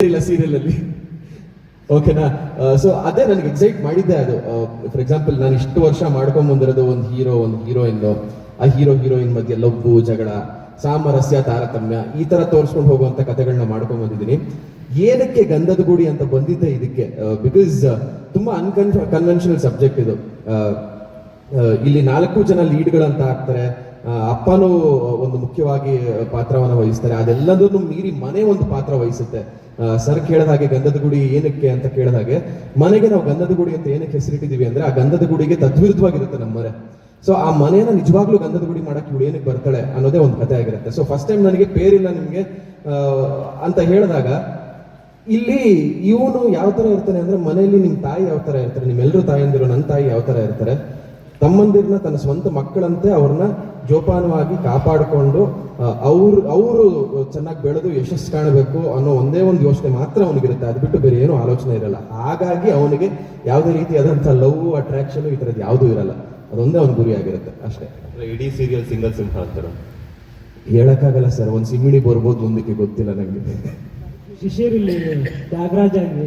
ಇಲ್ಲ ಸೀರಿಯಲ್ ಅಲ್ಲಿ. ಓಕೆನಾ? ಸೊ ಅದೇ ನನಗೆ ಎಕ್ಸೈಟ್ ಮಾಡಿದ್ದೆ ಅದು. ಫಾರ್ ಎಕ್ಸಾಂಪಲ್, ನಾನು ಇಷ್ಟು ವರ್ಷ ಮಾಡ್ಕೊಂಡ್ ಬಂದಿರೋದು ಒಂದು ಹೀರೋ, ಒಂದು ಹೀರೋಯಿನ್, ಆ ಹೀರೋ ಹೀರೋಯಿನ್ ಮಧ್ಯೆ ಲವ್ವು, ಜಗಳ, ಸಾಮರಸ್ಯ, ತಾರತಮ್ಯ, ಈ ತರ ತೋರಿಸ್ಕೊಂಡು ಹೋಗುವಂತ ಕಥೆಗಳನ್ನ ಮಾಡ್ಕೊಂಡ್ ಬಂದಿದ್ದೀನಿ. ಏನಕ್ಕೆ ಗಂಧದ ಗುಡಿ ಅಂತ ಬಂದಿದ್ದೆ ಇದಕ್ಕೆ, ಬಿಕಾಸ್ ತುಂಬಾ ಕನ್ವೆನ್ಷನಲ್ ಸಬ್ಜೆಕ್ಟ್ ಇದು. ಇಲ್ಲಿ 4 ಜನ ಲೀಡ್ಗಳಂತ ಆಗ್ತಾರೆ. ಅಪ್ಪನೂ ಒಂದು ಮುಖ್ಯವಾಗಿ ಪಾತ್ರವನ್ನು ವಹಿಸ್ತಾರೆ. ಅದೆಲ್ಲದನ್ನು ಮೀರಿ ಮನೆ ಒಂದು ಪಾತ್ರ ವಹಿಸುತ್ತೆ. ಸರ್ ಕೇಳಿದ ಹಾಗೆ ಗಂಧದ ಗುಡಿ ಏನಕ್ಕೆ ಅಂತ ಕೇಳಿದ ಹಾಗೆ, ಮನೆಗೆ ನಾವು ಗಂಧದ ಗುಡಿ ಅಂತ ಏನಕ್ಕೆ ಹೆಸರಿಟ್ಟಿದೀವಿ ಅಂದ್ರೆ, ಆ ಗಂಧದ ಗುಡಿಗೆ ತದ್ವಿರುದ್ಧವಾಗಿರುತ್ತೆ ನಮ್ಮ ಮನೆ. ಸೊ ಆ ಮನೆಯನ್ನ ನಿಜವಾಗ್ಲೂ ಗಂಧದ ಗುಡಿ ಮಾಡಕ್ಕೆ ಇವಳು ಏನಕ್ಕೆ ಬರ್ತಾಳೆ ಅನ್ನೋದೇ ಒಂದು ಕಥೆ ಆಗಿರುತ್ತೆ. ಸೊ ಫಸ್ಟ್ ಟೈಮ್ ನನಗೆ ಪೇರಿಲ್ಲ ನಿಮ್ಗೆ ಅಂತ ಹೇಳಿದಾಗ, ಇಲ್ಲಿ ಇವನು ಯಾವ ತರ ಇರ್ತಾನೆ ಅಂದ್ರೆ, ಮನೆಯಲ್ಲಿ ನಿಮ್ ತಾಯಿ ಯಾವ ತರ ಇರ್ತಾರೆ, ನಿಮ್ಮೆಲ್ಲರೂ ತಾಯಂದಿರು, ನನ್ನ ತಾಯಿ ಯಾವ ತರ ಇರ್ತಾರೆ, ತಮ್ಮಂದಿರನ್ನ ತನ್ನ ಸ್ವಂತ ಮಕ್ಕಳಂತೆ ಅವ್ರನ್ನ ಜೋಪಾನವಾಗಿ ಕಾಪಾಡಿಕೊಂಡು ಅವರು ಚೆನ್ನಾಗಿ ಬೆಳೆದು ಯಶಸ್ಸು ಕಾಣಬೇಕು ಅನ್ನೋ ಒಂದೇ ಒಂದು ಯೋಚನೆ ಮಾತ್ರ ಅವನಿಗಿರುತ್ತೆ. ಅದು ಬಿಟ್ಟು ಬೇರೆ ಏನೂ ಆಲೋಚನೆ ಇರಲ್ಲ. ಹಾಗಾಗಿ ಅವನಿಗೆ ಯಾವುದೇ ರೀತಿಯಾದಂತಹ ಲವ್, ಅಟ್ರಾಕ್ಷನ್ ಈ ತರದ್ದು ಯಾವುದೂ ಇರಲ್ಲ. ಅದೊಂದೇ ಅವ್ನ ಗುರಿ ಆಗಿರುತ್ತೆ ಅಷ್ಟೇ. ಇಡೀ ಸೀರಿಯಲ್ ಸಿಂಗಲ್ ಸಿಂಹ ಅಂತಾರೆ. ಹೇಳಕ್ಕಾಗಲ್ಲ ಸರ್, ಒಂದು ಸಿಮಿಡಿ ಬರ್ಬೋದು, ಮುಂದಕ್ಕೆ ಗೊತ್ತಿಲ್ಲ ನಂಗೆ. ಶಿಶಿರ್ ಇಲ್ಲಿ ತ್ಯಾಗರಾಜ್ ಆಗಿ